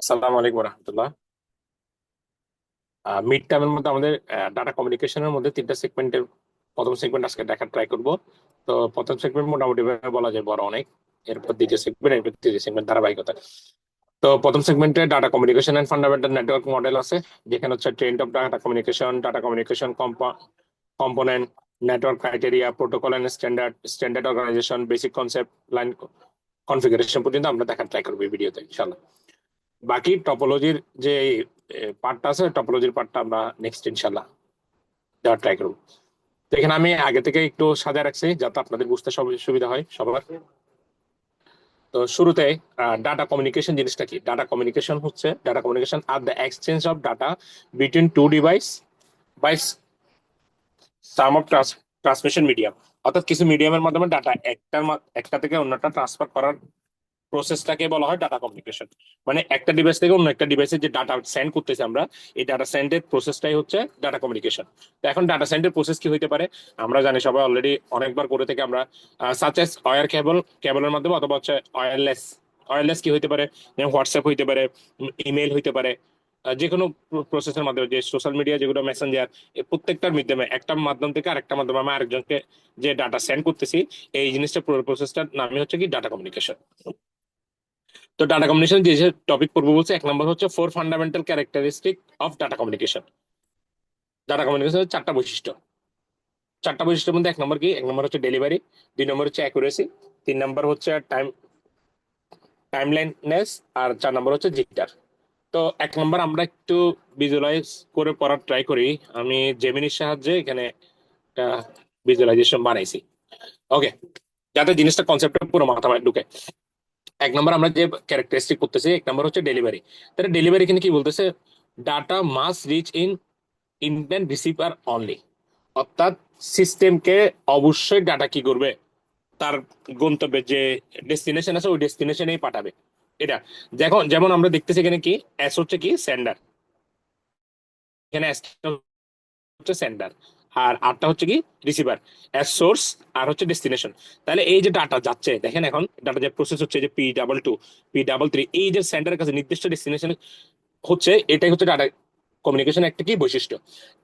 আসসালামু আলাইকুম রহমতুল্লাহ। মিড টার্মের মধ্যে আমাদের ডাটা কমিউনিকেশনের মধ্যে তিনটা সেগমেন্টের প্রথম সেগমেন্ট আজকে দেখার ট্রাই করব। তো প্রথম সেগমেন্ট মোটামুটি ভাবে বলা যায় বড় অনেক। এরপর দ্বিতীয় সেগমেন্ট, এরপর তৃতীয় সেগমেন্ট ধারাবাহিকতা। তো প্রথম সেগমেন্টে data communication and fundamental network model আছে, যেখানে হচ্ছে trend of data communication component, network criteria, protocol and standard organisation, basic concept, line configuration পর্যন্ত আমরা দেখার ট্রাই করবো এই ভিডিওতে ইনশাল্লাহ। বাকি টপোলজির যে পার্টটা আছে, টপোলজির পার্টটা আমরা নেক্সট ইনশাল্লাহ দেওয়ার ট্রাই করবো। তো এখানে আমি আগে থেকে একটু সাজায় রাখছি যাতে আপনাদের বুঝতে সুবিধা হয় সবার। তো শুরুতে ডাটা কমিউনিকেশন জিনিসটা কি? Data communication are the exchange of data between two device by some of transmission medium. অর্থাৎ কিছু মিডিয়ামের মাধ্যমে ডাটা একটা থেকে অন্যটা ট্রান্সফার করার প্রসেসটাকে বলা হয় ডাটা কমিউনিকেশন। মানে একটা ডিভাইস থেকে অন্য একটা ডিভাইসে যে ডাটা সেন্ড করতেছি আমরা, এই ডাটা সেন্ডের প্রসেসটাই হচ্ছে ডাটা কমিউনিকেশন। তো এখন ডাটা সেন্ডের প্রসেস কি হইতে পারে আমরা জানি, সবাই অলরেডি অনেকবার করে থেকে আমরা সাচ এস ওয়্যার কেবলের মাধ্যমে, অথবা হচ্ছে ওয়্যারলেস কি হইতে পারে, যেমন হোয়াটসঅ্যাপ হইতে পারে, ইমেল হইতে পারে, যে কোনো প্রসেসের মাধ্যমে, যে সোশ্যাল মিডিয়া যেগুলো মেসেঞ্জার, প্রত্যেকটার মাধ্যমে একটা মাধ্যম থেকে আরেকটা মাধ্যমে আমি আরেকজনকে যে ডাটা সেন্ড করতেছি, এই জিনিসটা পুরো প্রসেসটার নামই হচ্ছে কি ডাটা কমিউনিকেশন। তো ডাটা কমিউনিকেশন যে টপিক পড়বো বলছে, এক নম্বর হচ্ছে four fundamental characteristic of data communication. Data কমিউনিকেশনের চারটা বৈশিষ্ট্যের মধ্যে এক নম্বর কি? এক নম্বর হচ্ছে ডেলিভারি, দুই নম্বর হচ্ছে অ্যাকুরেসি, তিন নম্বর হচ্ছে টাইমলাইননেস, আর চার নম্বর হচ্ছে জিটার। তো এক নম্বর আমরা একটু ভিজুয়ালাইজ করে পড়ার ট্রাই করি। আমি জেমিনির সাহায্যে এখানে একটা ভিজুয়ালাইজেশন বানাইছি। ওকে, যাতে জিনিসটা কনসেপ্টটা পুরো মাথা ঢুকে। এক নম্বর আমরা যে ক্যারেক্টারিস্টিক করতেছি, এক নম্বর হচ্ছে ডেলিভারি। তাহলে ডেলিভারি এখানে কি বলতেছে? Data must reach in intent receiver only. অর্থাৎ সিস্টেমকে অবশ্যই ডাটা কি করবে, তার গন্তব্যের যে ডেস্টিনেশন আছে ওই ডেস্টিনেশনেই পাঠাবে। এটা যেমন যেমন আমরা দেখতেছি এখানে কি, এস হচ্ছে কি সেন্ডার, এখানে এস হচ্ছে সেন্ডার, আর আরটা হচ্ছে কি রিসিভার। এস সোর্স, আর হচ্ছে ডেস্টিনেশন। তাহলে এই যে ডাটা যাচ্ছে, দেখেন এখন ডাটা যে প্রসেস হচ্ছে, যে P22 P33, এই যে সেন্ডারের কাছে নির্দিষ্ট ডেস্টিনেশন হচ্ছে, এটাই হচ্ছে ডাটা কমিউনিকেশন একটা কি বৈশিষ্ট্য।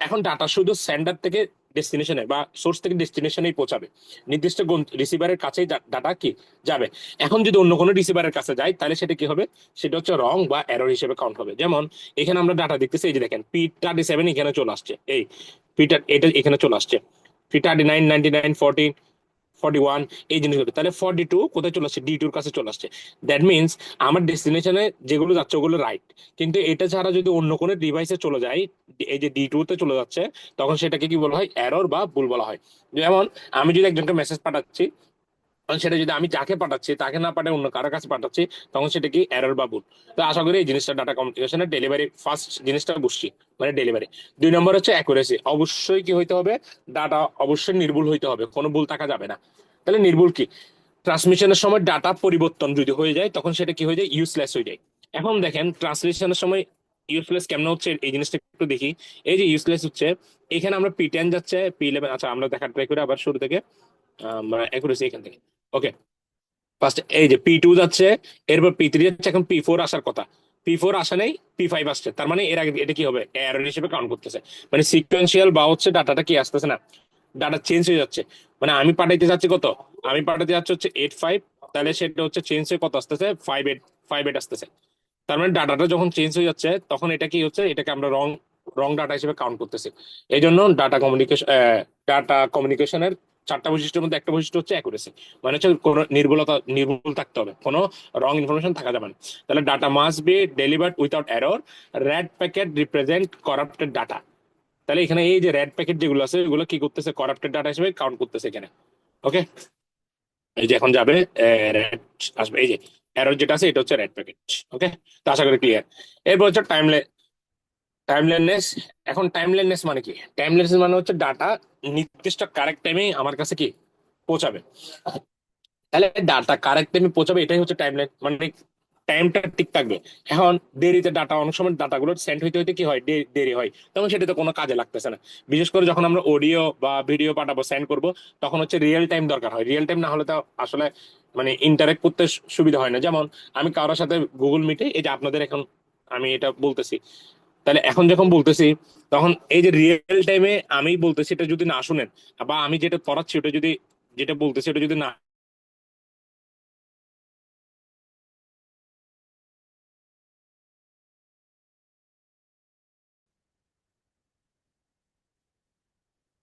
এখন ডাটা শুধু সেন্ডার থেকে ডেস্টিনেশনে বা সোর্স থেকে ডেস্টিনেশনেই পৌঁছাবে, নির্দিষ্ট রিসিভারের কাছেই ডাটা কি যাবে। এখন যদি অন্য কোনো রিসিভারের কাছে যায়, তাহলে সেটা কি হবে? সেটা হচ্ছে রং বা এরর হিসেবে কাউন্ট হবে। যেমন এখানে আমরা ডাটা দেখতেছি, এই যে দেখেন P37 এখানে চলে আসছে, এই পিটা এটা এখানে চলে আসছে, P39, 99, 14, 41, এই জিনিসগুলো। তাহলে 42 কোথায় চলে আসছে? D2 কাছে চলে আসছে। দ্যাট মিনস আমার ডেস্টিনেশনে যেগুলো যাচ্ছে ওগুলো রাইট, কিন্তু এটা ছাড়া যদি অন্য কোনো ডিভাইসে চলে যায়, এই যে D2 তে চলে যাচ্ছে, তখন সেটাকে কি বলা হয়? এরর বা ভুল বলা হয়। যেমন আমি যদি একজনকে মেসেজ পাঠাচ্ছি, তখন সেটা যদি আমি যাকে পাঠাচ্ছি তাকে না পাঠিয়ে অন্য কারো কাছে পাঠাচ্ছি, তখন সেটা কি এরর বা ভুল। তো আশা করি এই জিনিসটা ডাটা কমিউনিকেশনের ডেলিভারি ফার্স্ট জিনিসটা বুঝছি, মানে ডেলিভারি। দুই নম্বর হচ্ছে অ্যাকুরেসি। অবশ্যই কি হইতে হবে? ডাটা অবশ্যই নির্ভুল হইতে হবে, কোনো ভুল থাকা যাবে না। তাহলে নির্ভুল কি? ট্রান্সমিশনের সময় ডাটা পরিবর্তন যদি হয়ে যায়, তখন সেটা কি হয়ে যায়? ইউজলেস হয়ে যায়। এখন দেখেন ট্রান্সলেশনের সময় ইউজলেস কেমন হচ্ছে, এই জিনিসটা একটু দেখি। এই যে ইউজলেস হচ্ছে, এখানে আমরা P10 যাচ্ছে, P11, আচ্ছা আমরা দেখার ট্রাই করি আবার শুরু থেকে, আমরা অ্যাকুরেসি এখান থেকে। ওকে, ফার্স্ট এই যে P2 যাচ্ছে, এরপর P3 যাচ্ছে, এখন P4 আসার কথা, P4 আসা নেই, P5 আসছে। তার মানে এর আগে এটা কি হবে? এরর হিসেবে কাউন্ট করতেছে। মানে সিকোয়েন্সিয়াল বা হচ্ছে ডাটাটা কি আসতেছে না, ডাটা চেঞ্জ হয়ে যাচ্ছে। মানে আমি পাঠাইতে যাচ্ছি কত, আমি পাঠাতে যাচ্ছি হচ্ছে 8.5, তাহলে সেটা হচ্ছে চেঞ্জ হয়ে কত আসতেছে? 5.8 আসতেছে। তার মানে ডাটাটা যখন চেঞ্জ হয়ে যাচ্ছে, তখন এটা কি হচ্ছে? এটাকে আমরা রং রং ডাটা হিসেবে কাউন্ট করতেছি। এই জন্য ডাটা কমিউনিকেশনের চারটা বৈশিষ্ট্যের মধ্যে একটা বৈশিষ্ট্য হচ্ছে অ্যাকুরেসি। মানে হচ্ছে কোনো নির্ভুল থাকতে হবে, কোনো রং ইনফরমেশন থাকা যাবে না। তাহলে data must be delivered without error, red packet represent corrupted data. তাহলে এখানে এই যে রেড প্যাকেট যেগুলো আছে, এগুলো কি করতেছে? করাপ্টেড ডাটা হিসেবে কাউন্ট করতেছে এখানে। ওকে, এই যে এখন যাবে রেড আসবে, এই যে এরর যেটা আছে এটা হচ্ছে রেড প্যাকেট। ওকে, তো আশা করি ক্লিয়ার। এরপর হচ্ছে টাইমলেননেস। এখন টাইমলেননেস মানে কি? টাইমলেননেস মানে হচ্ছে ডাটা নির্দিষ্ট কারেক্ট টাইমে আমার কাছে কি পৌঁছাবে। তাহলে ডাটা কারেক্ট টাইমে পৌঁছাবে, এটাই হচ্ছে টাইমলাইন, মানে টাইমটা ঠিক থাকবে। এখন দেরিতে ডাটা, অনেক সময় ডাটাগুলো সেন্ড হইতে হইতে কি হয়? দেরি হয়, তখন সেটা তো কোনো কাজে লাগতেছে না। বিশেষ করে যখন আমরা অডিও বা ভিডিও পাঠাবো, সেন্ড করব, তখন হচ্ছে রিয়েল টাইম দরকার হয়। রিয়েল টাইম না হলে তো আসলে মানে ইন্টারেক্ট করতে সুবিধা হয় না। যেমন আমি কারোর সাথে গুগল মিটে, এই যে আপনাদের এখন আমি এটা বলতেছি। তাহলে এখন যখন বলতেছি, তখন এই যে রিয়েল টাইমে আমি বলতেছি এটা যদি না শুনেন, বা আমি যেটা পড়াচ্ছি ওটা যদি, যেটা বলতেছি ওটা যদি না,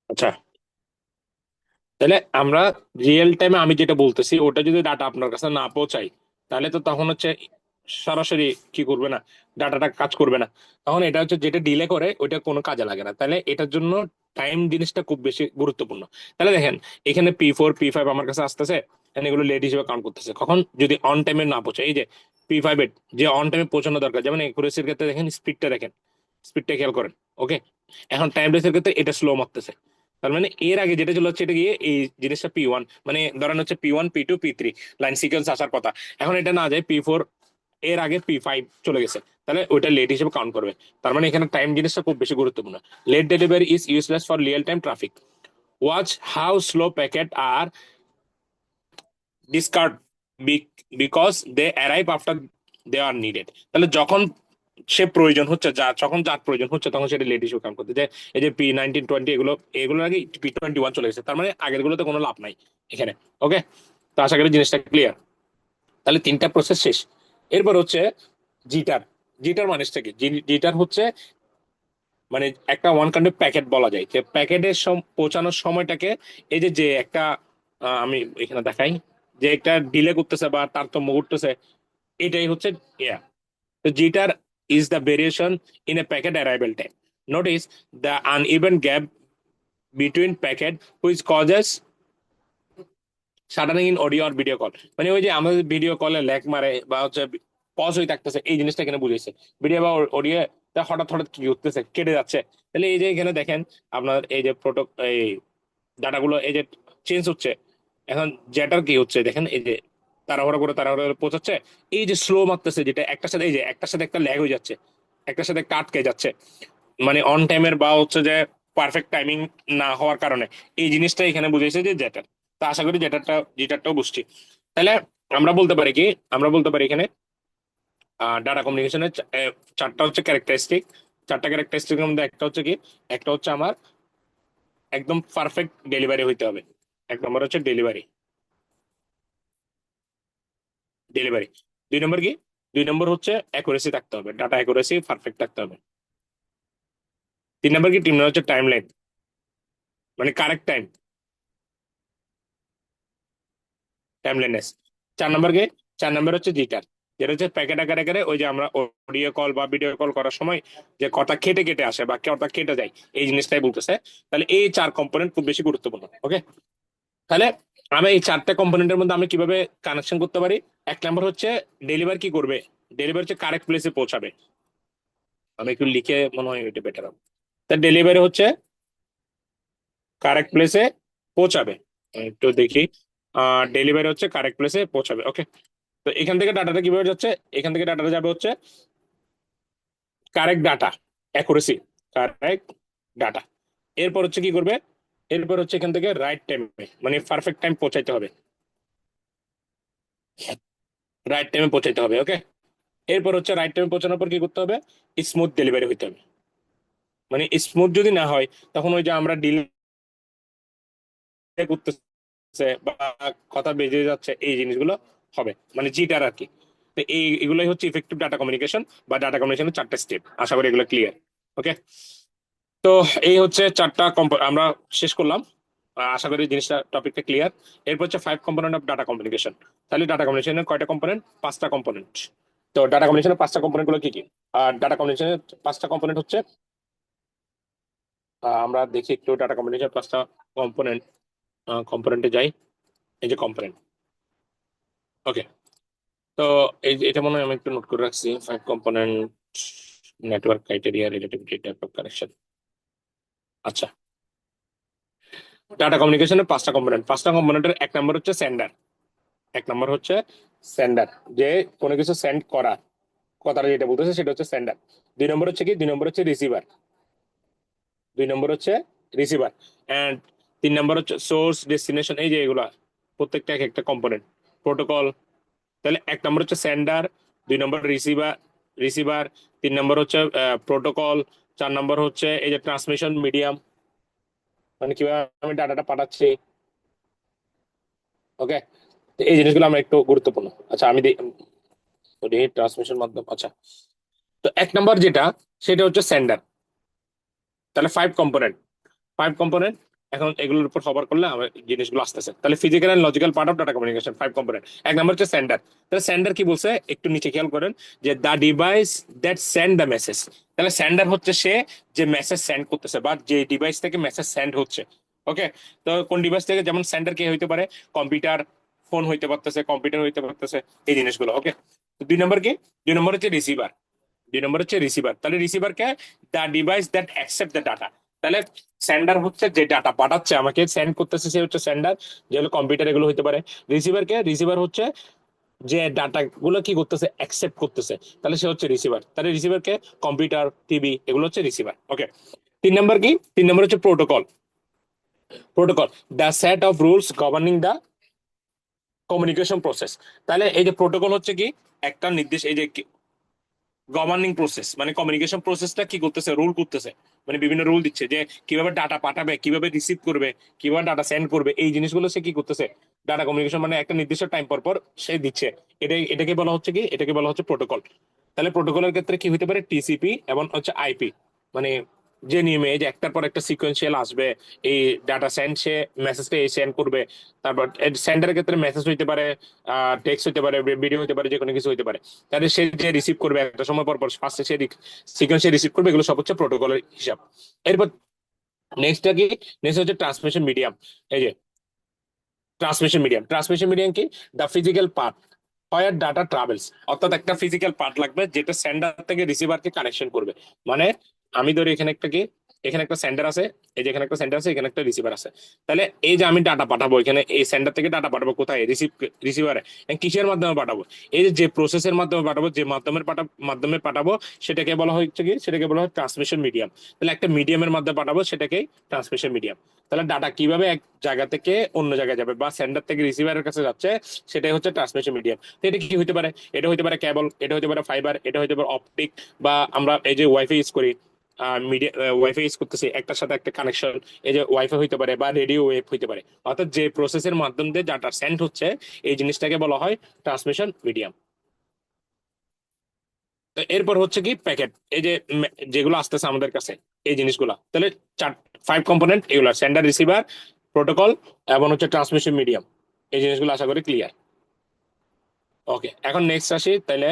আচ্ছা, তাহলে আমরা রিয়েল টাইমে আমি যেটা বলতেছি ওটা যদি ডাটা আপনার কাছে না পৌঁছাই, তাহলে তো তখন হচ্ছে সরাসরি কি করবে না, ডাটাটা কাজ করবে না। তখন এটা হচ্ছে যেটা ডিলে করে ওইটা কোনো কাজে লাগে না। তাহলে এটার জন্য টাইম জিনিসটা খুব বেশি গুরুত্বপূর্ণ। তাহলে দেখেন, এখানে P4 P5 আমার কাছে আসতেছে, and এগুলো লেট হিসেবে কাউন্ট করতেছে কখন, যদি অন টাইমে না পৌঁছে। এই যে P5 এর যে অন টাইমে পৌঁছানো দরকার, যেমন একুরেসির ক্ষেত্রে দেখেন, স্পিডটা দেখেন, স্পিডটা খেয়াল করেন। ওকে, এখন টাইম রেসের ক্ষেত্রে এটা স্লো মারতেছে। তার মানে এর আগে যেটা ছিল হচ্ছে এটা গিয়ে এই জিনিসটা P1, মানে ধরেন হচ্ছে P1 P2 P3 line sequence আসার কথা, এখন এটা না যায় P4, এর আগে P5 চলে গেছে, তাহলে ওইটা লেট হিসেবে কাউন্ট করবে। তার মানে এখানে টাইম জিনিসটা খুব বেশি গুরুত্বপূর্ণ। Late delivery is useless for real time traffic. Watch how slow packet are discard because they arrive after they are needed. তাহলে যখন সে প্রয়োজন হচ্ছে, যখন যার প্রয়োজন হচ্ছে তখন সেটা লেট ইস্যু কাম করতে যায়। এই যে P19 20 এগুলোর আগে P21 চলে গেছে, তার মানে আগের গুলোতে কোনো লাভ নাই এখানে। ওকে, তো আশা করি জিনিসটা ক্লিয়ার। তাহলে তিনটা প্রসেস শেষ। এরপর হচ্ছে জিটার। জিটার মানুষটা কি? জিটার হচ্ছে মানে একটা ওয়ান কাইন্ড অফ প্যাকেট বলা যায়, যে প্যাকেটের পৌঁছানোর সময়টাকে, এই যে যে একটা আমি এখানে দেখাই, যে একটা ডিলে করতেছে বা তারতম্য ঘটতেছে, এটাই হচ্ছে ইয়া। তো jitter is the variation in a packet arrival time. Notice the uneven gap between packet which causes shattering in audio আর ভিডিও কল। মানে ওই যে আমাদের ভিডিও কলে ল্যাগ মারে বা হচ্ছে পজ হয়ে থাকতেছে, এই জিনিসটা এখানে বুঝেছে। ভিডিও বা অডিও হঠাৎ হঠাৎ কি উঠতেছে, কেটে যাচ্ছে। তাহলে এই যে এখানে দেখেন আপনার এই যে এই ডাটাগুলো এই যে চেঞ্জ হচ্ছে। এখন যেটার কি হচ্ছে দেখেন, এই যে তাড়াহুড়ো করে পৌঁছাচ্ছে, এই যে স্লো মারতেছে, যেটা একটার সাথে এই যে একটার সাথে একটা ল্যাগ হয়ে যাচ্ছে, একটার সাথে একটা আটকে যাচ্ছে, মানে অন টাইমের বা হচ্ছে যে পারফেক্ট টাইমিং না হওয়ার কারণে এই জিনিসটা এখানে বুঝেছে যে জেটার। তা আশা করি যেটারটাও বুঝছি। তাহলে আমরা বলতে পারি কি, আমরা বলতে পারি এখানে ডাটা কমিউনিকেশনের চারটা হচ্ছে ক্যারেক্টারিস্টিক। চারটা ক্যারেক্টারিস্টিকের মধ্যে একটা হচ্ছে কি, একটা হচ্ছে আমার একদম পারফেক্ট ডেলিভারি হইতে হবে। এক নম্বর হচ্ছে ডেলিভারি, ডেলিভারি। দুই নম্বর কি, দুই নম্বর হচ্ছে অ্যাকুরেসি থাকতে হবে, ডাটা অ্যাকুরেসি পারফেক্ট থাকতে হবে। তিন নম্বর কি, তিন নম্বর হচ্ছে টাইম লাইন, মানে কারেক্ট টাইম, টাইমলাইনেস। চার নম্বর কি, চার নম্বর হচ্ছে জিটার, যেটা হচ্ছে প্যাকেট আকারে আকারে ওই যে আমরা অডিও কল বা ভিডিও কল করার সময় যে কথা কেটে কেটে আসে বা কথা কেটে যায়, এই জিনিসটাই বলতেছে। তাহলে এই চার কম্পোনেন্ট খুব বেশি গুরুত্বপূর্ণ। ওকে, তাহলে আমি এই চারটা কম্পোনেন্টের মধ্যে আমি কিভাবে কানেকশন করতে পারি। এক নম্বর হচ্ছে ডেলিভার কি করবে, ডেলিভার হচ্ছে কারেক্ট প্লেসে পৌঁছাবে। আমি একটু লিখে মনে হয় এটা বেটার হবে। তা ডেলিভারি হচ্ছে কারেক্ট প্লেসে পৌঁছাবে। আমি একটু দেখি, ডেলিভারি হচ্ছে কারেক্ট প্লেসে পৌঁছাবে। ওকে, তো এখান থেকে ডাটাটা কিভাবে যাচ্ছে, এখান থেকে ডাটাটা যাবে হচ্ছে correct data, accuracy, correct data. এরপর হচ্ছে কি করবে, এরপর হচ্ছে এখান থেকে রাইট টাইমে, মানে পারফেক্ট টাইম পৌঁছাইতে হবে, রাইট টাইমে পৌঁছাইতে হবে। ওকে, এরপর হচ্ছে রাইট টাইমে পৌঁছানোর পর কি করতে হবে, স্মুথ ডেলিভারি হইতে হবে। মানে স্মুথ যদি না হয়, তখন ওই যে আমরা ডিলে করতেছে বা কথা বেজে যাচ্ছে, এই জিনিসগুলো হবে, মানে জিটার আর কি। তো এগুলোই হচ্ছে ইফেক্টিভ ডাটা কমিউনিকেশন বা ডাটা কমিউনিকেশনের চারটা স্টেপ। আশা করি এগুলো ক্লিয়ার। ওকে, তো এই হচ্ছে চারটা আমরা শেষ করলাম। আশা করি জিনিসটা টপিকটা ক্লিয়ার। এরপর হচ্ছে 5 কম্পোনেন্ট অফ ডাটা কমিউনিকেশন। তাহলে ডাটা কমিউনিকেশনের কয়টা কম্পোনেন্ট, পাঁচটা কম্পোনেন্ট। তো ডাটা কমিউনিকেশনের পাঁচটা কম্পোনেন্ট গুলো কি কি? আর ডাটা কমিউনিকেশনের পাঁচটা কম্পোনেন্ট হচ্ছে, আমরা দেখি একটু ডাটা কমিউনিকেশনের পাঁচটা কম্পোনেন্ট। কম্পোনেন্টে যাই, এই যে কম্পোনেন্ট। ওকে, তো এটা মনে হয় আমি একটু নোট করে রাখছি। 5 component, network criteria, relativity, type of connection. আচ্ছা, ডাটা কমিউনিকেশনের পাঁচটা কম্পোনেন্ট, পাঁচটা কম্পোনেন্টের এক নম্বর হচ্ছে সেন্ডার। এক নম্বর হচ্ছে সেন্ডার, যে কোনো কিছু সেন্ড করা, কথাটা যেটা বলতেছে সেটা হচ্ছে সেন্ডার। দুই নম্বর হচ্ছে কি, দুই নম্বর হচ্ছে রিসিভার, দুই নম্বর হচ্ছে রিসিভার। অ্যান্ড তিন নম্বর হচ্ছে সোর্স ডেস্টিনেশন, এই যে এগুলা প্রত্যেকটা এক একটা কম্পোনেন্ট, প্রোটোকল। তাহলে এক নম্বর হচ্ছে সেন্ডার, দুই নম্বর রিসিভার, রিসিভার, 3 নম্বর হচ্ছে প্রোটোকল, 4 নম্বর হচ্ছে এই যে ট্রান্সমিশন মিডিয়াম, মানে কিভাবে আমি ডাটাটা পাঠাচ্ছি। ওকে, এই জিনিসগুলো আমরা একটু গুরুত্বপূর্ণ। আচ্ছা আমি ট্রান্সমিশন মাধ্যম। আচ্ছা, তো 1 নম্বর যেটা, সেটা হচ্ছে সেন্ডার। তাহলে 5 কম্পোনেন্ট, 5 কম্পোনেন্ট। এখন এগুলোর উপর খবর করলে আমার জিনিসগুলো আসতেছে। তাহলে physical and logical part of data communication, 5 component. 1 number হচ্ছে সেন্ডার। তাহলে সেন্ডার কি বলছে একটু নিচে খেয়াল করেন, যে the device that send the message. তাহলে সেন্ডার হচ্ছে সে যে মেসেজ সেন্ড করতেছে, বা যে ডিভাইস থেকে মেসেজ সেন্ড হচ্ছে। ওকে, তো কোন ডিভাইস থেকে, যেমন সেন্ডার কে হইতে পারে, কম্পিউটার, ফোন হইতে পারতেছে, কম্পিউটার হইতে পারতেছে, এই জিনিসগুলো। ওকে, তো 2 নম্বর কি, 2 নম্বর হচ্ছে রিসিভার। 2 নম্বর হচ্ছে রিসিভার। তাহলে রিসিভারকে the device that accept the data. তাহলে সেন্ডার হচ্ছে যে ডাটা পাঠাচ্ছে, আমাকে সেন্ড করতেছে, সে হচ্ছে সেন্ডার, যে হলো কম্পিউটার, এগুলো হতে পারে। রিসিভার হচ্ছে যে ডাটা গুলো কি করতেছে, অ্যাকসেপ্ট করতেছে, তাহলে সে হচ্ছে রিসিভার। তাহলে রিসিভারকে কম্পিউটার, টিভি, এগুলো হচ্ছে রিসিভার। ওকে, 3 নম্বর কি, 3 নম্বর হচ্ছে protocol. Protocol, the set of rules governing the communication process. তাহলে এই যে প্রোটোকল হচ্ছে কি, একটা নির্দেশ, এই যে গভর্নিং প্রসেস, মানে কমিউনিকেশন প্রসেসটা কি করতেছে, রুল করতেছে, মানে বিভিন্ন রুল দিচ্ছে যে কিভাবে ডাটা পাঠাবে, কিভাবে রিসিভ করবে, কিভাবে ডাটা সেন্ড করবে, এই জিনিসগুলো সে কি করতেছে, ডাটা কমিউনিকেশন, মানে একটা নির্দিষ্ট টাইম পর পর সে দিচ্ছে। এটাকে বলা হচ্ছে কি, এটাকে বলা হচ্ছে প্রোটোকল। তাহলে প্রোটোকলের ক্ষেত্রে কি হতে পারে, টিসিপি এবং হচ্ছে আইপি, মানে যে নিয়মে এই যে একটার পর একটা সিকোয়েন্সিয়াল আসবে, এই ডাটা সেন্ড, সে মেসেজটা সেন্ড করবে। তারপর সেন্ডারের ক্ষেত্রে মেসেজ হইতে পারে, টেক্সট হইতে পারে, ভিডিও হইতে পারে, যে কোনো কিছু হইতে পারে। তাহলে সে যে রিসিভ করবে একটা সময় পর পর, ফার্স্টে সে সিকোয়েন্সে রিসিভ করবে, এগুলো সব হচ্ছে প্রোটোকলের হিসাব। এরপর নেক্সটটা কি, নেক্সট হচ্ছে ট্রান্সমিশন মিডিয়াম। এই যে ট্রান্সমিশন মিডিয়াম কি, the physical part where data travels. অর্থাৎ একটা ফিজিক্যাল পার্ট লাগবে যেটা সেন্ডার থেকে রিসিভারকে কানেকশন করবে। মানে আমি ধরি এখানে একটা কি, এখানে একটা সেন্ডার আছে, এই যে এখানে একটা সেন্ডার আছে, এখানে একটা রিসিভার আছে। তাহলে এই যে আমি ডাটা পাঠাবো, এখানে এই সেন্ডার থেকে ডাটা পাঠাবো কোথায়, রিসিভারে। কিসের মাধ্যমে পাঠাবো, এই যে যে প্রসেসের মাধ্যমে পাঠাবো, যে মাধ্যমে পাঠাবো, সেটাকে বলা হচ্ছে কি, সেটাকে বলা হয় ট্রান্সমিশন মিডিয়াম। তাহলে একটা মিডিয়ামের মাধ্যমে পাঠাবো, সেটাকে ট্রান্সমিশন মিডিয়াম। তাহলে ডাটা কিভাবে এক জায়গা থেকে অন্য জায়গায় যাবে, বা সেন্ডার থেকে রিসিভারের কাছে যাচ্ছে, সেটাই হচ্ছে ট্রান্সমিশন মিডিয়াম। তো এটা কি হতে পারে, এটা হতে পারে কেবল, এটা হতে পারে ফাইবার, এটা হতে পারে অপটিক, বা আমরা এই যে ওয়াইফাই ইউজ করি, মিডিয়া ওয়াইফাই ইউজ করতেছি, একটার সাথে একটা কানেকশন, এই যে ওয়াইফাই হইতে পারে, বা রেডিও ওয়েভ হইতে পারে। অর্থাৎ যে প্রসেসের মাধ্যম দিয়ে ডাটা সেন্ড হচ্ছে, এই জিনিসটাকে বলা হয় ট্রান্সমিশন মিডিয়াম। তো এরপর হচ্ছে কি প্যাকেট, এই যে যেগুলো আসতেছে আমাদের কাছে, এই জিনিসগুলা। তাহলে 5 কম্পোনেন্ট, এগুলো সেন্ডার, রিসিভার, প্রোটোকল, এবং হচ্ছে ট্রান্সমিশন মিডিয়াম। এই জিনিসগুলো আশা করি ক্লিয়ার। ওকে, এখন নেক্সট আসি তাহলে।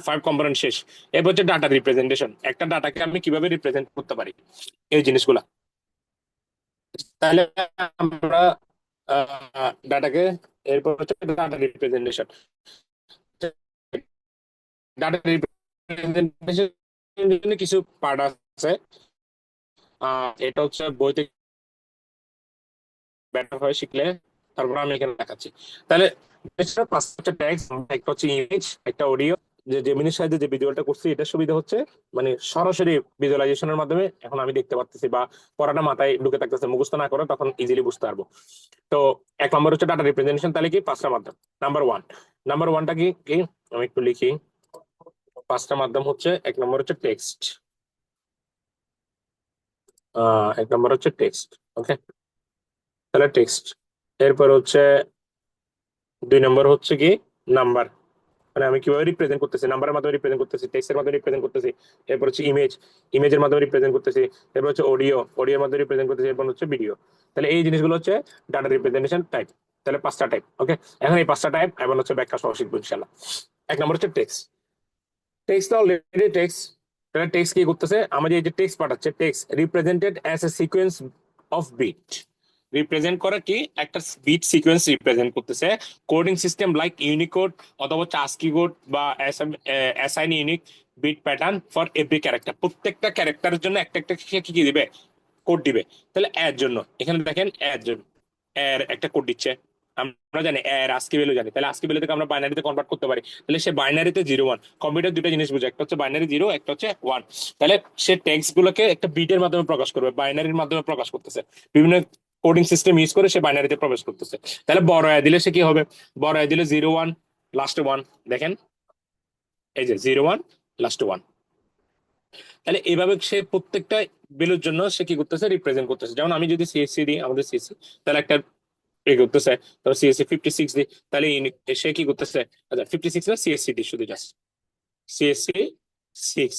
5 কম্পোনেন্ট শেষ। এরপর হচ্ছে ডাটা রিপ্রেজেন্টেশন, একটা ডাটাকে আমি কিভাবে রিপ্রেজেন্ট করতে পারি, এই জিনিসগুলা। তাহলে আমরা ডাটাকে, এরপর হচ্ছে ডাটা রিপ্রেজেন্টেশন। ডাটা রিপ্রেজেন্টেশন কিছু পার্ট আছে, এটা হচ্ছে বই থেকে বেটার হয় শিখলে, তারপর আমি এখানে দেখাচ্ছি। তাহলে পাঁচটা হচ্ছে টেক্সট, একটা হচ্ছে ইমেজ, একটা অডিও। যে জেমিনির সাহায্যে যে ভিজুয়ালটা করছি, এটা সুবিধা হচ্ছে মানে সরাসরি ভিজুয়ালাইজেশনের মাধ্যমে এখন আমি দেখতে পারতেছি, বা পড়াটা মাথায় ঢুকে থাকতেছে, মুখস্থ না করে তখন ইজিলি বুঝতে পারবো। তো 1 নম্বর হচ্ছে ডাটা রিপ্রেজেন্টেশন। তাহলে কি 5টা মাধ্যম। নাম্বার ওয়ানটা কি কি আমি একটু লিখি। 5টা মাধ্যম হচ্ছে, 1 নম্বর হচ্ছে টেক্সট। 1 নম্বর হচ্ছে টেক্সট। ওকে, তাহলে টেক্সট। এরপর হচ্ছে 2 নম্বর হচ্ছে কি নাম্বার, মানে আমি কিভাবে রিপ্রেজেন্ট করতেছি, নাম্বারের মাধ্যমে রিপ্রেজেন্ট করতেছি, টেক্সটের মাধ্যমে রিপ্রেজেন্ট করতেছি। এরপর হচ্ছে ইমেজের মাধ্যমে রিপ্রেজেন্ট করতেছি। এরপর হচ্ছে অডিওর মাধ্যমে রিপ্রেজেন্ট করতেছি। এরপর হচ্ছে ভিডিও। তাহলে এই জিনিসগুলো হচ্ছে ডাটা রিপ্রেজেন্টেশন টাইপ। তাহলে 5টা টাইপ। ওকে, এখন এই 5টা টাইপ এবং হচ্ছে ব্যাখ্যা সহ শিখবো ইনশাল্লাহ। 1 নম্বর হচ্ছে টেক্সট। Text already text. তাহলে টেক্সট কি করতেছে, আমাদের এই যে টেক্সট পাঠাচ্ছে, text represented as a sequence of bit. Represent করে কি, একটা বিট সিকোয়েন্স রিপ্রেজেন্ট করতেছে। কোডিং সিস্টেম লাইক ইউনিকোড অথবা চাস্কি কোড, বা assign unique bit pattern for every character. প্রত্যেকটা ক্যারেক্টারের জন্য একটা একটা কি কি দিবে, কোড দিবে। তাহলে এর জন্য এখানে দেখেন, এর জন্য এর একটা কোড দিচ্ছে। আমরা জানি এর আস্কি ভ্যালু জানি, তাহলে আস্কি ভ্যালু থেকে আমরা বাইনারিতে কনভার্ট করতে পারি। তাহলে সে বাইনারিতে 0 1, কম্পিউটার দুটো জিনিস বুঝে, একটা হচ্ছে বাইনারি 0, একটা হচ্ছে 1। তাহলে সে টেক্সট গুলোকে একটা বিটের মাধ্যমে প্রকাশ করবে, বাইনারির মাধ্যমে প্রকাশ করতেছে। বিভিন্ন কোডিং সিস্টেম ইউজ করে সে বাইনারিতে প্রবেশ করতেছে। তাহলে বড় আয় দিলে সে কি হবে, বড় আয় দিলে 0 1, লাস্টে 1। দেখেন এই যে 0 1 লাস্ট 1। তাহলে এইভাবে সে প্রত্যেকটা ভ্যালুর জন্য সে কি করতেছে, রিপ্রেজেন্ট করতেছে। যেমন আমি যদি সিএসসি দিই, আমাদের সিএসসি, তাহলে একটা এ করতেছে, ধরো সিএসসি 56 দিই, তাহলে সে কি করতেছে, আচ্ছা 56 না সিএসসি দিই, শুধু জাস্ট সিএসসি 6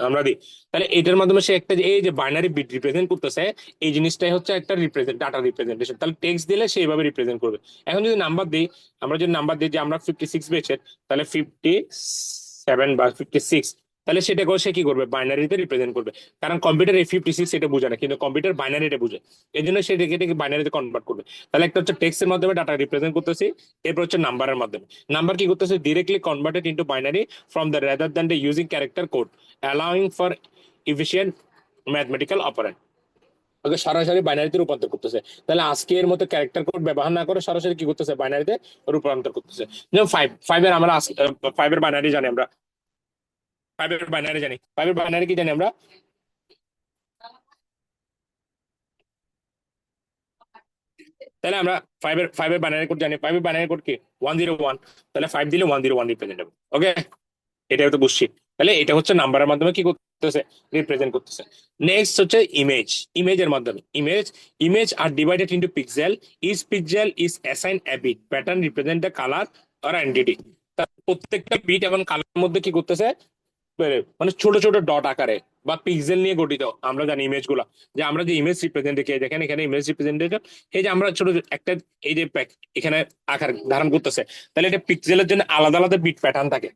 আমরা দিই। তাহলে এটার মাধ্যমে সে একটা এই যে বাইনারি বিট রিপ্রেজেন্ট করতেছে, এই জিনিসটাই হচ্ছে একটা রিপ্রেজেন্ট, ডাটা রিপ্রেজেন্টেশন। তাহলে টেক্সট দিলে সে এইভাবে রিপ্রেজেন্ট করবে। এখন যদি নাম্বার দিই, আমরা যদি নাম্বার দিই যে আমরা 56 বেচের, তাহলে 57 বা 56, তাহলে সেটা করে সে কি করবে, বাইনারিতে রিপ্রেজেন্ট করবে। কারণ কম্পিউটার এই 56 এটা বোঝে না, কিন্তু কম্পিউটার বাইনারিটা বুঝে, এই জন্য সে এটাকে বাইনারিতে কনভার্ট করবে। তাহলে একটা হচ্ছে টেক্সটের মাধ্যমে ডাটা রিপ্রেজেন্ট করতেছি, এরপর হচ্ছে নাম্বারের মাধ্যমে। নাম্বার কি করতেছে, directly converted into binary from the rather than the using character code, allowing for efficient mathematical operand। ওকে, সরাসরি বাইনারিতে রূপান্তর করতেছে। তাহলে আজকের মতো ক্যারেক্টার কোড ব্যবহার না করে সরাসরি কি করতেছে, বাইনারিতে রূপান্তর করতেছে। যেমন ফাইভের আমরা ফাইভের বাইনারি জানি, আমরা ফাইভের বাইনারি কি জানি আমরা, তাহলে আমরা ফাইভের বাইনারি কোড জানি। ফাইভের বাইনারি কোড কি 101, তাহলে 5 দিলে 101 রিপ্রেজেন্ট হবে। ওকে, এটাও তো বুঝছি। তাহলে এটা হচ্ছে নাম্বারের মাধ্যমে কি করতেছে, রিপ্রেজেন্ট করতেছে। নেক্সট হচ্ছে ইমেজ। ইমেজের মাধ্যমে image are divided into pixel, each pixel is assign a bit pattern represent the colour or entity. প্রত্যেকটা বিট এবং কালারের মধ্যে কি করতেছে, মানে ছোট ছোট ডট আকারে বা পিক্সেল নিয়ে গঠিত। আমরা জানি ইমেজ গুলা, যে আমরা যে ইমেজ রিপ্রেজেন্ট দেখি, দেখেন এখানে ইমেজ রিপ্রেজেন্টেশন, এই যে আমরা ছোট একটা এই যে এখানে আকার ধারণ করতেছে, তাহলে এটা পিক্সেলের জন্য আলাদা আলাদা বিট প্যাটার্ন থাকে।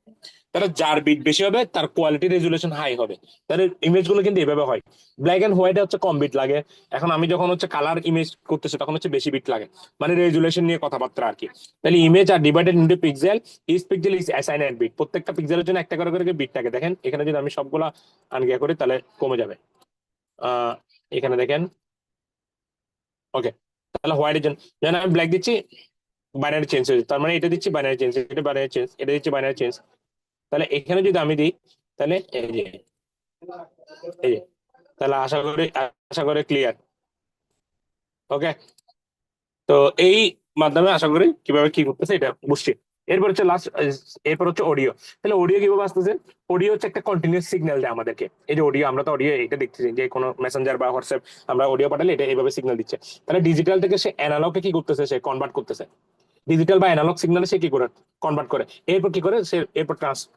তাহলে যার বিট বেশি হবে তার কোয়ালিটি রেজুলেশন হাই হবে। তাহলে ইমেজ গুলো কিন্তু এভাবে হয়। ব্ল্যাক এন্ড হোয়াইট হচ্ছে কম বিট লাগে। এখন আমি যখন হচ্ছে কালার ইমেজ করতেছি তখন হচ্ছে বেশি বিট লাগে, মানে রেজুলেশন নিয়ে কথাবার্তা আর কি। তাহলে image are divided into pixel, each pixel is assigned bit. প্রত্যেকটা পিক্সেলের জন্য একটা করে করে বিট থাকে। দেখেন এখানে যদি আমি সবগুলা আনগিয়া করি তাহলে কমে যাবে। আহ এখানে দেখেন। ওকে, তাহলে হোয়াইটের জন্য যেন আমি ব্ল্যাক দিচ্ছি, বাইনারি চেঞ্জ হয়েছে, তার মানে এটা দিচ্ছি বাইনারি চেঞ্জ, এটা বাইনারি চেঞ্জ, এটা দিচ্ছি বাইনারি চেঞ্জ। তাহলে এখানে যদি আমি দিই, তাহলে এই যে তাহলে আশা করি ক্লিয়ার। ওকে, তো এই মাধ্যমে আশা করি কিভাবে কি করতেছে এটা বুঝছি। এরপর হচ্ছে লাস্ট, এরপর হচ্ছে অডিও। তাহলে অডিও কিভাবে আসতেছে, অডিও হচ্ছে একটা কন্টিনিউস সিগন্যাল দেয় আমাদেরকে। এই যে অডিও, আমরা তো অডিও এটা দেখতেছি যে কোনো মেসেঞ্জার বা হোয়াটসঅ্যাপ আমরা অডিও পাঠালে এটা এইভাবে সিগন্যাল দিচ্ছে। তাহলে ডিজিটাল থেকে সে অ্যানালগে কি করতেছে, সে কনভার্ট করতেছে। ডিজিটাল বা অ্যানালগ সিগন্যালে সে কি করে, কনভার্ট করে। এরপর কি করে সে, এরপর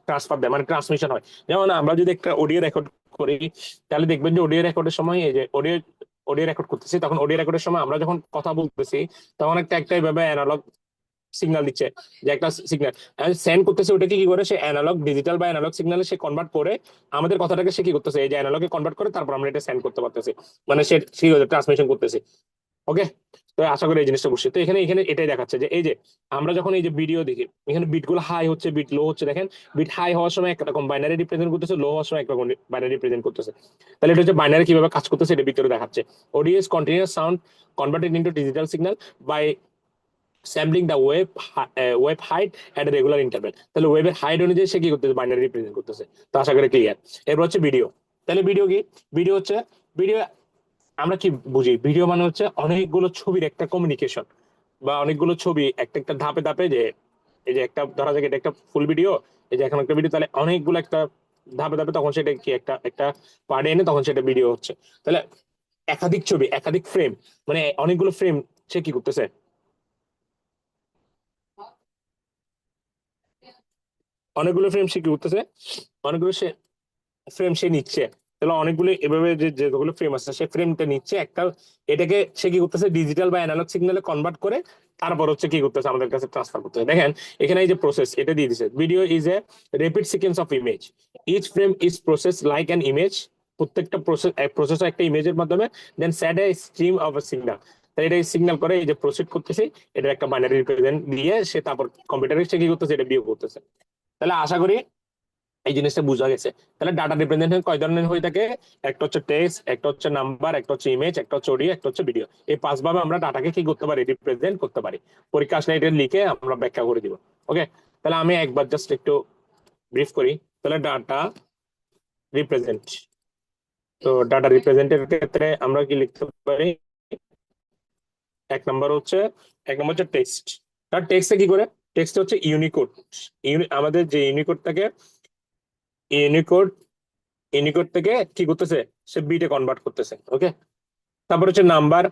ট্রান্সফার দেয়, মানে ট্রান্সমিশন হয়। যেমন আমরা যদি একটা অডিও রেকর্ড করি, তাহলে দেখবেন যে অডিও রেকর্ডের সময় এই যে অডিও অডিও রেকর্ড করতেছি, তখন অডিও রেকর্ডের সময় আমরা যখন কথা বলতেছি তখন একটা এইভাবে অ্যানালগ সিগন্যাল দিচ্ছে, যে একটা সিগন্যাল সেন্ড করতেছে। ওটাকে কি করে, সে অ্যানালগ ডিজিটাল বা অ্যানালগ সিগন্যালে সে কনভার্ট করে আমাদের কথাটাকে সে কি করতেছে, এই যে অ্যানালগে কনভার্ট করে তারপর আমরা এটা সেন্ড করতে পারতেছি, মানে সে ট্রান্সমিশন করতেছে। ওকে, তো আশা করি এই জিনিসটা বুঝছি। তো এখানে এখানে এটাই দেখাচ্ছে যে এই যে আমরা যখন এই যে ভিডিও দেখি, এখানে বিট গুলো হাই হচ্ছে, বিট লো হচ্ছে। দেখেন বিট হাই হওয়ার সময় একরকম বাইনারি রিপ্রেজেন্ট করতেছে, লো হওয়ার সময় একরকম বাইনারি রিপ্রেজেন্ট করতেছে। তাহলে এটা হচ্ছে বাইনারি কিভাবে কাজ করতেছে এটা ভিতরে দেখাচ্ছে। Audio is continuous sound converted into digital signal by sampling the wave height at regular interval. তাহলে ওয়েবের হাইট অনুযায়ী সে কি করতেছে, বাইনারি রিপ্রেজেন্ট করতেছে। তো আশা করি ক্লিয়ার। এরপর হচ্ছে ভিডিও। তাহলে ভিডিও কি, ভিডিও হচ্ছে, ভিডিও আমরা কি বুঝি, ভিডিও মানে হচ্ছে অনেকগুলো ছবির একটা কমিউনিকেশন, বা অনেকগুলো ছবি একটা একটা ধাপে ধাপে, যে এই যে একটা ধরা যাক এটা একটা ফুল ভিডিও, এই যে এখন একটা ভিডিও, তাহলে অনেকগুলো একটা ধাপে ধাপে তখন সেটা কি একটা একটা পার্টে এনে তখন সেটা ভিডিও হচ্ছে। তাহলে একাধিক ছবি, একাধিক ফ্রেম, মানে অনেকগুলো ফ্রেম সে কি করতেছে, অনেকগুলো ফ্রেম সে কি করতেছে, অনেকগুলো সে ফ্রেম সে নিচ্ছে। তাহলে অনেকগুলো এভাবে যে যেগুলো ফ্রেম আছে সে ফ্রেমটা নিচ্ছে একটা, এটাকে সে কি করতেছে, ডিজিটাল বা অ্যানালগ সিগন্যালে কনভার্ট করে তারপর হচ্ছে কি করতেছে, আমাদের কাছে ট্রান্সফার করতেছে। দেখেন এখানে এই যে প্রসেস এটা দিয়ে দিছে, video is a rapid sequence of image, each frame is process like an image. প্রত্যেকটা প্রসেস একটা ইমেজের মাধ্যমে, then send a stream of a signal. তাই এটা সিগন্যাল করে এই যে প্রসিড করতেছে, এটা একটা বাইনারি রিপ্রেজেন্ট দিয়ে সে তারপর কম্পিউটারে সে কি করতেছে, এটা বিয়োগ করতেছে। তাহলে আশা করি এই জিনিসটা বোঝা গেছে। তাহলে ডাটা রিপ্রেজেন্টেশন কয় ধরনের হয়ে থাকে, একটা হচ্ছে টেক্সট, একটা হচ্ছে নাম্বার, একটা হচ্ছে ইমেজ, একটা হচ্ছে অডিও, একটা হচ্ছে ভিডিও। এই পাঁচ ভাবে আমরা ডাটাকে কি করতে পারি, রিপ্রেজেন্ট করতে পারি। পরীক্ষা আসলে এটা লিখে আমরা ব্যাখ্যা করে দিব। ওকে, তাহলে আমি একবার জাস্ট একটু ব্রিফ করি। তাহলে ডাটা রিপ্রেজেন্ট, তো ডাটা রিপ্রেজেন্টের ক্ষেত্রে আমরা কি লিখতে পারি, এক নম্বর হচ্ছে এক নম্বর হচ্ছে টেক্সট। তার টেক্সটে কি করে, টেক্সট হচ্ছে ইউনিকোড। আমাদের যে ইউনিকোড থাকে ইউনিকোড ইউনিকোড থেকে কি করতেছে, সে বিটে কনভার্ট করতেছে। ওকে, তারপর হচ্ছে নাম্বার।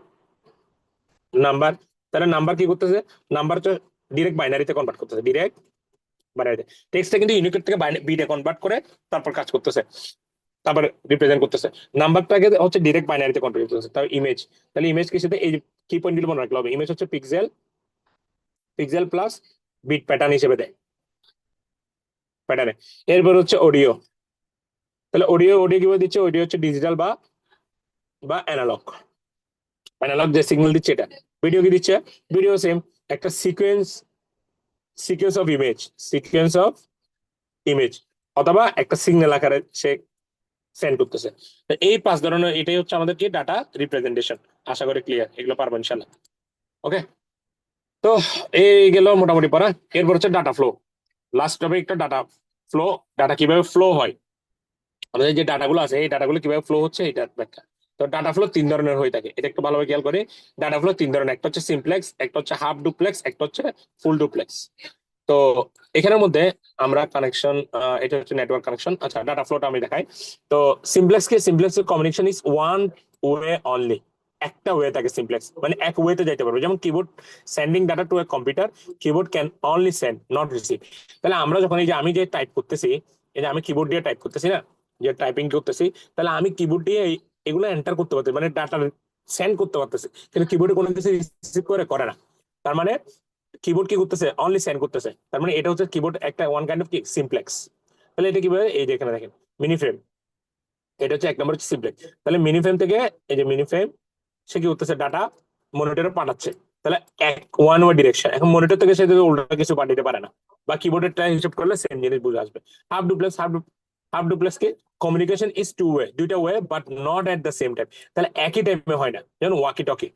নাম্বার, তাহলে নাম্বার কি করতেছে, নাম্বার হচ্ছে ডিরেক্ট বাইনারিতে কনভার্ট করতেছে, ডিরেক্ট বাইনারিতে। টেক্সটটা কিন্তু ইউনিকোড থেকে বিটে কনভার্ট করে তারপর কাজ করতেছে, তারপর রিপ্রেজেন্ট করতেছে। নাম্বারটাকে হচ্ছে ডিরেক্ট বাইনারিতে কনভার্ট করতেছে। তার ইমেজ, তাহলে ইমেজ কি সাথে এই কি পয়েন্টগুলো মনে রাখলে হবে, ইমেজ হচ্ছে pixel, pixel plus bit pattern হিসেবে দেয়, প্যাটার্নে। এরপর হচ্ছে অডিও, তাহলে অডিও, অডিও কিভাবে দিচ্ছে, অডিও হচ্ছে ডিজিটাল বা বা অ্যানালগ, অ্যানালগ যে সিগন্যাল দিচ্ছে এটা। ভিডিও কি দিচ্ছে, ভিডিও সেম, একটা sequence, sequence of image, sequence of image, অথবা একটা সিগন্যাল আকারে সে সেন্ড করতেছে। তো এই পাঁচ ধরনের, এটাই হচ্ছে আমাদের কি ডাটা রিপ্রেজেন্টেশন। আশা করি ক্লিয়ার, এগুলো পারবো ইনশাল্লাহ। ওকে, তো এই গেল মোটামুটি পড়া। এরপর হচ্ছে ডাটা ফ্লো, লাস্ট টপিকটা ডাটা ফ্লো। ডাটা কিভাবে ফ্লো হয়, আমাদের যে ডাটাগুলো আছে এই ডাটাগুলো কিভাবে ফ্লো হচ্ছে এটা ব্যাখ্যা। তো ডাটা ফ্লো তিন ধরনের হয়ে থাকে, এটা একটু ভালোভাবে খেয়াল করি। ডাটা ফ্লো তিন ধরনের, একটা হচ্ছে সিমপ্লেক্স, একটা হচ্ছে হাফ ডুপ্লেক্স, একটা হচ্ছে ফুল ডুপ্লেক্স। তো এখানের মধ্যে আমরা কানেকশন, এটা হচ্ছে নেটওয়ার্ক কানেকশন। আচ্ছা, ডাটা ফ্লোটা আমি দেখাই। তো সিমপ্লেক্স কি, simplex communication is one way only, একটা ওয়ে থাকে সিমপ্লেক্স, মানে এক ওয়েতে যাইতে পারবে। যেমন keyboard sending data to a computer, keyboard can only send not receive. তাহলে আমরা যখন এই যে আমি যে টাইপ করতেছি, এই যে আমি কিবোর্ড দিয়ে টাইপ করতেছি না, যে টাইপিং করতেছি, তাহলে আমি কিবোর্ড দিয়ে এগুলো এন্টার করতে পারতেছি, মানে ডাটা সেন্ড করতে পারতেছি, কিন্তু কিবোর্ডে কোনো কিছু রিসিভ করে না। তার মানে কিবোর্ড কি করতেছে, অনলি সেন্ড করতেছে। তার মানে এটা হচ্ছে কিবোর্ড একটা ওয়ান কাইন্ড অফ কি সিমপ্লেক্স। তাহলে এটা কিভাবে, এই যে এখানে দেখেন মিনি ফ্রেম, এটা হচ্ছে এক নম্বর হচ্ছে সিমপ্লেক্স। তাহলে মিনি ফ্রেম থেকে, এই যে মিনি ফ্রেম, সে কি করতেছে, ডাটা মনিটরে পাঠাচ্ছে। তাহলে এক ওয়ান ওয়ে ডিরেকশন, এখন মনিটর থেকে সে যদি উল্টা কিছু পাঠাতে পারে না, বা কিবোর্ডের টাইম হিসাব করলে সেম জিনিস বুঝে আসবে। হাফ ডুপ্লেক্স, হাফ ডুপ্লেক্স কি, কমিউনিকেশন ইজ টু ওয়ে, দুইটা way but not at the same time. তাহলে একই টাইমে হয় না, যেমন ওয়াকি টকি,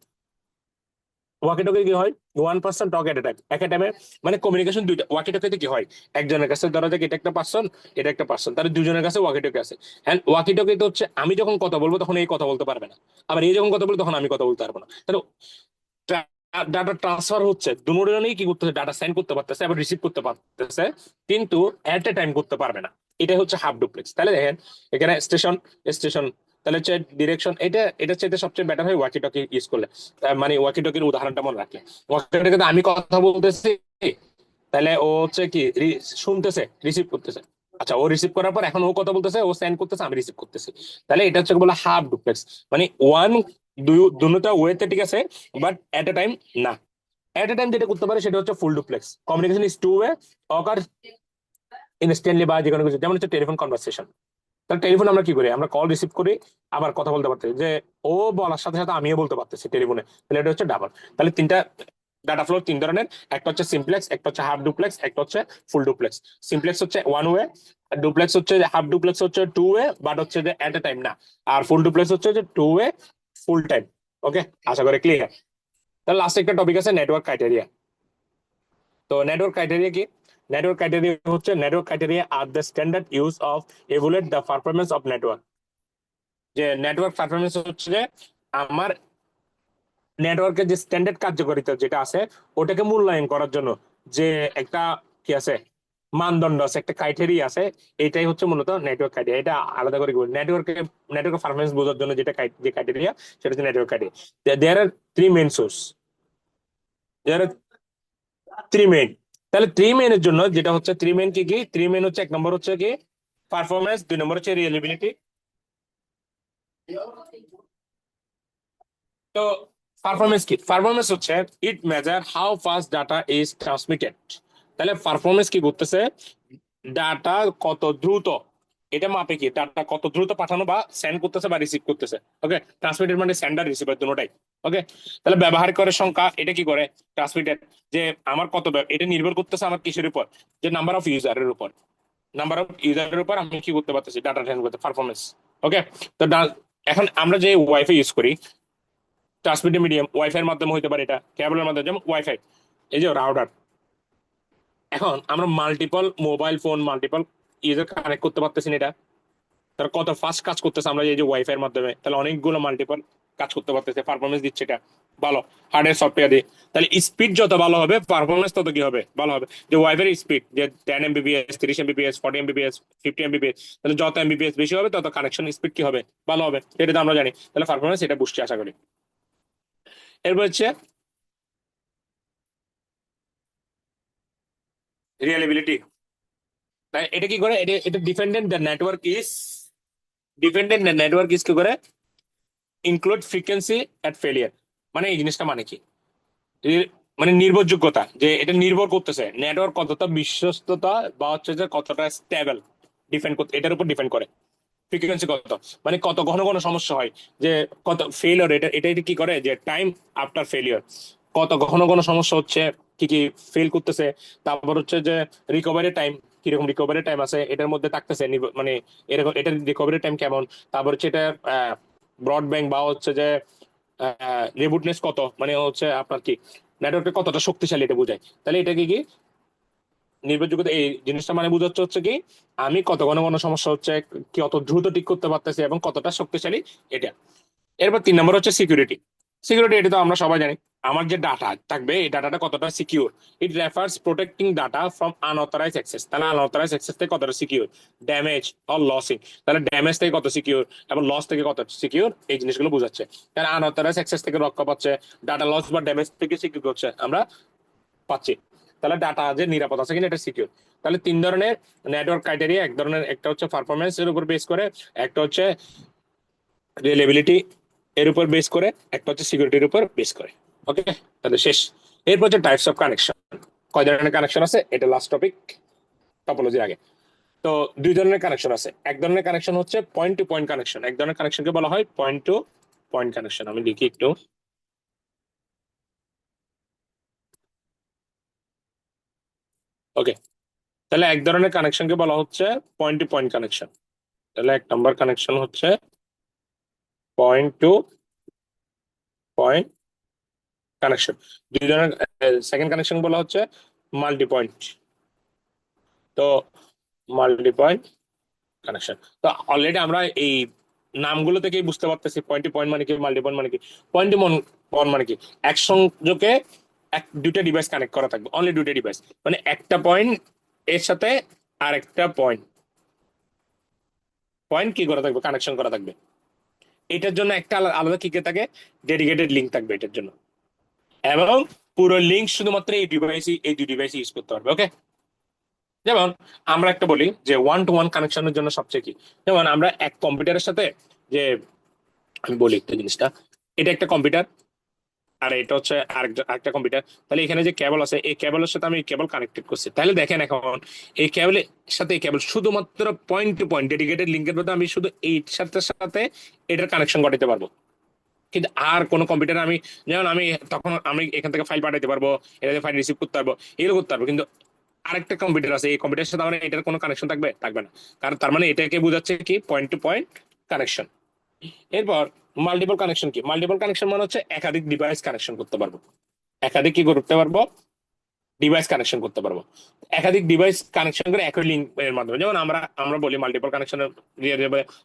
ওয়াকি টকি কি হয়, ওয়ান পার্সন টক এট এ টাইম, এক টাইমে, মানে কমিউনিকেশন দুইটা। ওয়াকি টকিতে কি হয়, একজনের কাছে ধরা যাক এটা একটা পার্সন, এটা একটা পার্সন, তার দুজনের কাছে ওয়াকি টকি আছে। এন্ড ওয়াকি টকিতে হচ্ছে আমি যখন কথা বলবো তখন এই কথা বলতে পারবে না, আবার এই যখন কথা বলবো তখন আমি কথা বলতে পারবো না। তাহলে ডাটা ট্রান্সফার হচ্ছে, দুজনেই কি করতেছে, ডাটা সেন্ড করতে পারতেছে আবার রিসিভ করতে পারতেছে, কিন্তু এট এ টাইম করতে পারবে না। এটা হচ্ছে হাফ ডুপ্লেক্স। তাহলে দেখেন এখানে স্টেশন, স্টেশন, তাহলে হচ্ছে ডিরেকশন, এটা হচ্ছে সবচেয়ে বেটার হয় ওয়াকি টকি ইউজ করলে। মানে ওয়াকি টকির উদাহরণটা মনে রাখলে, ওয়াকি টকিতে আমি কথা বলতেছি, তাহলে ও হচ্ছে কি শুনতেছে, রিসিভ করতেছে। আচ্ছা, ও রিসিভ করার পর এখন ও কথা বলতেছে, ও সেন্ড করতেছে, আমি রিসিভ করতেছি। তাহলে এটা হচ্ছে বলে হাফ ডুপ্লেক্স, মানে ওয়ান, দুটা ওয়েতে ঠিক আছে, বাট এট এ টাইম না। এট এ টাইম যেটা করতে পারে সেটা হচ্ছে full duplex, communication is two way, occur instantly বা যে কোনো কিছু, যেমন হচ্ছে টেলিফোন কনভারসেশন। তাহলে টেলিফোন আমরা কি করি, আমরা কল রিসিভ করি, আবার কথা বলতে পারতেছি, যে ও বলার সাথে সাথে আমিও বলতে পারতেছি টেলিফোনে। তাহলে এটা হচ্ছে ডাবল। তাহলে তিনটা ডাটা ফ্লো তিন ধরনের, একটা হচ্ছে সিমপ্লেক্স, একটা হচ্ছে হাফ ডুপ্লেক্স, একটা হচ্ছে ফুল ডুপ্লেক্স। সিমপ্লেক্স হচ্ছে ওয়ান ওয়ে, ডুপ্লেক্স হচ্ছে, হাফ ডুপ্লেক্স হচ্ছে টু ওয়ে বাট হচ্ছে যে এট এ টাইম না, আর ফুল ডুপ্লেক্স হচ্ছে যে টু ওয়ে ফুল টাইম। ওকে, আশা করি ক্লিয়ার। তাহলে লাস্ট একটা টপিক আছে নেটওয়ার্ক ক্রাইটেরিয়া। তো নেটওয়ার্ক ক্রাইটেরিয়া কি, নেটওয়ার্ক ক্রাইটেরিয়া হচ্ছে, network criteria are the standard use of এভুলেট the performance of network. যে নেটওয়ার্ক পারফরমেন্স হচ্ছে যে আমার নেটওয়ার্কের যে স্ট্যান্ডার্ড কার্যকারিতা যেটা আছে ওটাকে মূল্যায়ন করার জন্য যে একটা কি আছে, মানদণ্ড আছে, একটা ক্রাইটেরিয়া আছে। এটাই হচ্ছে মূলত নেটওয়ার্ক ক্রাইটেরিয়া। এটা আলাদা করে নেটওয়ার্কে, নেটওয়ার্ক পারফরমেন্স বোঝার জন্য যেটা যে ক্রাইটেরিয়া, সেটা হচ্ছে নেটওয়ার্ক ক্রাইটেরিয়া। দেয়ার আর থ্রি মেইন সোর্স, দেয়ার আর থ্রি মেইন। তাহলে থ্রি মেইনের জন্য যেটা হচ্ছে, থ্রি মেইন কি কি, থ্রি মেইন হচ্ছে এক নম্বর হচ্ছে কি পারফরমেন্স, দুই নম্বর হচ্ছে রিয়েলিবিলিটি। তো পারফরমেন্স কি, পারফরমেন্স হচ্ছে it measure how fast data is transmitted. তাহলে পারফরমেন্স কি করতেছে, ডাটা কত দ্রুত, এটা মাপে কি ডাটা কত দ্রুত পাঠানো বা সেন্ড করতেছে বা রিসিভ করতেছে। ওকে, ট্রান্সমিটেড মানে সেন্ডার রিসিভার দুটোটাই। ওকে, তাহলে ব্যবহার করে সংখ্যা, এটা কি করে ট্রান্সমিটেড, যে আমার কত এটা নির্ভর করতেছে আমার কিসের উপর, যে নাম্বার অফ ইউজারের উপর, নাম্বার অফ ইউজারের উপর আমি কি করতে পারতেছি, ডাটা সেন্ড করতে পারফরমেন্স। ওকে, তো এখন আমরা যে ওয়াইফাই ইউজ করি, ট্রান্সমিটার মিডিয়াম ওয়াইফাই এর মাধ্যমে হতে পারে, এটা কেবলের মাধ্যমে, যেমন ওয়াইফাই, এই যে রাউটার। এখন আমরা multiple mobile phone, multiple user connect করতে পারতেছি না, এটা তার কত ফাস্ট কাজ করতেছে আমরা এই যে ওয়াইফাই এর মাধ্যমে, তাহলে অনেকগুলো মাল্টিপল কাজ করতে পারতেছে, পারফরমেন্স দিচ্ছে এটা। ভালো, হার্ডওয়্যার সফটওয়্যার দিয়ে। তাহলে স্পিড যত ভালো হবে পারফরমেন্স তত কি হবে, ভালো হবে। যে ওয়াইফাই স্পিড যে 10 Mbps, 30 Mbps, 40 Mbps, 50 Mbps, তাহলে যত এমবিপিএস বেশি হবে তত কানেকশন স্পিড কি হবে, ভালো হবে। এটা তো আমরা জানি, তাহলে পারফরমেন্স এটা বুঝছি আশা করি। এরপর হচ্ছে রিলায়েবিলিটি। তাই এটা কি করে, এটা এটা dependent the network is, dependent the network is কি করে ইনক্লুড ফ্রিকোয়েন্সি এট ফেলিয়ার। মানে এই জিনিসটা মানে কি, মানে নির্ভরযোগ্যতা, যে এটা নির্ভর করতেছে নেটওয়ার্ক কতটা বিশ্বস্ততা বা হচ্ছে যে কতটা স্টেবল, ডিপেন্ড করতে, এটার উপর ডিপেন্ড করে। ফ্রিকোয়েন্সি কত, মানে কত ঘন ঘন সমস্যা হয়, যে কত ফেলিওর, এটা এটা কি করে যে টাইম আফটার ফেলিওর, কত ঘন ঘন সমস্যা হচ্ছে, কি কি ফেল করতেছে। তারপর হচ্ছে যে রিকভারি টাইম, কিরকম রিকভারি টাইম আছে এটার মধ্যে থাকতেছে, মানে এরকম এটার রিকভারি টাইম কেমন। তারপর হচ্ছে এটা ব্রডব্যান্ড বা হচ্ছে যে রিবুটনেস কত, মানে হচ্ছে আপনার কি নেটওয়ার্কটা কতটা শক্তিশালী এটা বোঝায়। তাহলে এটা কি কি নির্ভরযোগ্যতা, এই জিনিসটা মানে বোঝাচ্ছে হচ্ছে কি আমি কত ঘন ঘন সমস্যা হচ্ছে, কত দ্রুত ঠিক করতে পারতেছি এবং কতটা শক্তিশালী এটা। এরপর 3 নম্বর হচ্ছে সিকিউরিটি। সিকিউরিটি এটা তো আমরা সবাই জানি, আমার যে ডাটা থাকবে এই ডাটাটা কতটা secure. It refers protecting data from unauthorised access. তাহলে আনঅথরাইজ অ্যাক্সেস থেকে কতটা সিকিউর, ড্যামেজ অর লসিং, তাহলে ড্যামেজ থেকে কত সিকিউর এবং লস থেকে কত সিকিউর, এই জিনিসগুলো বোঝাচ্ছে। তাহলে আনঅথরাইজ অ্যাক্সেস থেকে রক্ষা পাচ্ছে, ডাটা লস বা ড্যামেজ থেকে সিকিউর হচ্ছে আমরা পাচ্ছি। তাহলে ডাটা যে নিরাপদ আছে কিনা এটা সিকিউর। তাহলে 3 ধরনের নেটওয়ার্ক ক্রাইটেরিয়া, এক ধরনের একটা হচ্ছে পারফরমেন্স এর উপর বেস করে, একটা হচ্ছে রিলায়েবিলিটি এর উপর বেস করে, একটা হচ্ছে সিকিউরিটির উপর বেস করে। ওকে, তাহলে শেষ। এরপর হচ্ছে টাইপস অফ কানেকশন, কয় ধরনের কানেকশন আছে, এটা লাস্ট টপিক টপোলজির আগে। তো 2 ধরনের কানেকশন আছে, এক ধরনের কানেকশন হচ্ছে পয়েন্ট টু পয়েন্ট কানেকশন, এক ধরনের কানেকশনকে বলা হয় পয়েন্ট টু পয়েন্ট কানেকশন। আমি লিখি একটু। ওকে, তাহলে এক ধরনের কানেকশনকে বলা হচ্ছে পয়েন্ট টু পয়েন্ট কানেকশন। তাহলে 1 নম্বর কানেকশন হচ্ছে পয়েন্ট টু পয়েন্ট কানেকশন। 2 ধরনের সেকেন্ড কানেকশন বলা হচ্ছে মাল্টি পয়েন্ট। তো মাল্টি পয়েন্ট কানেকশন, তো অলরেডি আমরা এই নামগুলো থেকেই বুঝতে পারতেছি পয়েন্ট টু পয়েন্ট মানে কি, মাল্টি পয়েন্ট মানে কি। পয়েন্ট টু পয়েন্ট মানে কি, এক সংযোগে দুইটা ডিভাইস কানেক্ট করা থাকবে, অনলি দুইটা ডিভাইস, মানে একটা পয়েন্ট এর সাথে আরেকটা পয়েন্ট পয়েন্ট কি করা থাকবে, কানেকশন করা থাকবে। এটার জন্য একটা আলাদা আলাদা কি কে থাকে, ডেডিকেটেড লিঙ্ক থাকবে এটার জন্য, এবং পুরো লিঙ্ক শুধুমাত্র এই দুই ডিভাইস ইউজ করতে পারবে। ওকে, যেমন আমরা একটা বলি যে ওয়ান টু ওয়ান কানেকশনের জন্য সবচেয়ে কি, যেমন আমরা এক কম্পিউটারের সাথে, যে আমি বলি একটা জিনিসটা, এটা একটা কম্পিউটার আর এটা হচ্ছে আরেকটা কম্পিউটার। তাহলে এখানে যে কেবল আছে এই কেবলের সাথে আমি কেবল কানেক্টেড করছি, তাহলে দেখেন এখন এই কেবলের সাথে এই কেবল শুধুমাত্র পয়েন্ট টু পয়েন্ট ডেডিকেটেড লিঙ্কের মধ্যে আমি শুধু এই সাথে সাথে এটার কানেকশন ঘটাতে পারবো। কিন্তু আর কোনো কম্পিউটার আমি, যেমন আমি তখন আমি এখান থেকে ফাইল পাঠাতে পারবো, এটা ফাইল রিসিভ করতে পারবো, এগুলো করতে পারবো, কিন্তু আরেকটা কম্পিউটার আছে এই কম্পিউটারের সাথে আমার এটার কোনো কানেকশন থাকবে, থাকবে না। কারণ তার মানে এটাকে বোঝাচ্ছে কি পয়েন্ট টু পয়েন্ট কানেকশন। এরপর মাল্টিপল কানেকশন কি, মাল্টিপল কানেকশন মানে হচ্ছে একাধিক ডিভাইস কানেকশন করতে পারবো, একাধিক কি করতে পারবো, ডিভাইস কানেকশন করতে পারবো। একাধিক ডিভাইস কানেকশন করে একই লিঙ্ক এর মাধ্যমে, যেমন আমরা আমরা বলি মাল্টিপল কানেকশনের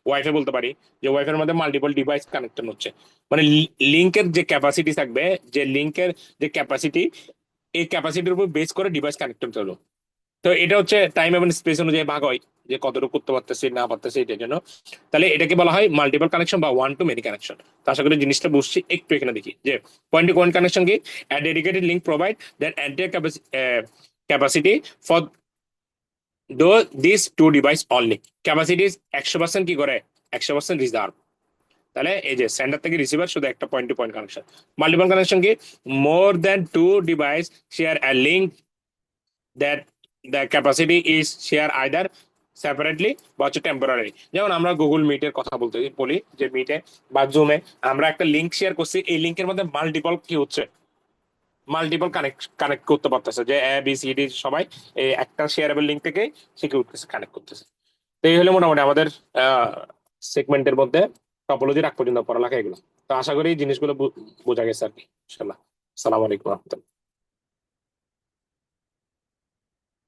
ওয়াইফাই বলতে পারি, যে ওয়াইফাই এর মধ্যে মাল্টিপল ডিভাইস কানেকশন হচ্ছে, মানে লিঙ্কের যে ক্যাপাসিটি থাকবে, যে লিঙ্কের যে ক্যাপাসিটি, এই ক্যাপাসিটির উপর বেস করে ডিভাইস কানেক্ট হলো। তো এটা হচ্ছে টাইম এবং স্পেস অনুযায়ী ভাগ হয়, যে কতটুকু করতে পারতেছি না পারতেছি এটার জন্য। তাহলে এটাকে বলা হয় মাল্টিপল কানেকশন বা ওয়ান টু মেনি কানেকশন। তো আশা করি জিনিসটা বুঝছি, একটু এখানে দেখি যে পয়েন্ট টু পয়েন্ট কানেকশন কি, dedicated link provide that entire capacity for those this two device only. Capacity 100% কি করে, 100% রিজার্ভ। তাহলে এই যে সেন্ডার থেকে রিসিভার শুধু একটা point to point connection. Multiple connection কি, more than two device share a link that the capacity is share either separately বা হচ্ছে টেম্পোরারি। যেমন আমরা গুগল মিটের কথা বলতে বলি, যে মিটে বা জুমে আমরা একটা লিঙ্ক শেয়ার করছি, এই লিঙ্কের মধ্যে মাল্টিপল কি হচ্ছে, মাল্টিপল কানেক্ট কানেক্ট করতে পারতেছে, যে এ বি সি ডি সবাই এই একটা শেয়ারেবল লিঙ্ক থেকে সে কি করতেছে, কানেক্ট করতেছে। তো এই হলো মোটামুটি আমাদের সেগমেন্টের মধ্যে টপোলজি রাখ পর্যন্ত পড়ালেখা এগুলো। তো আশা করি এই জিনিসগুলো বোঝা গেছে আর কি, ইনশাল্লাহ। আসসালামু আলাইকুম রহমতুল্লাহ।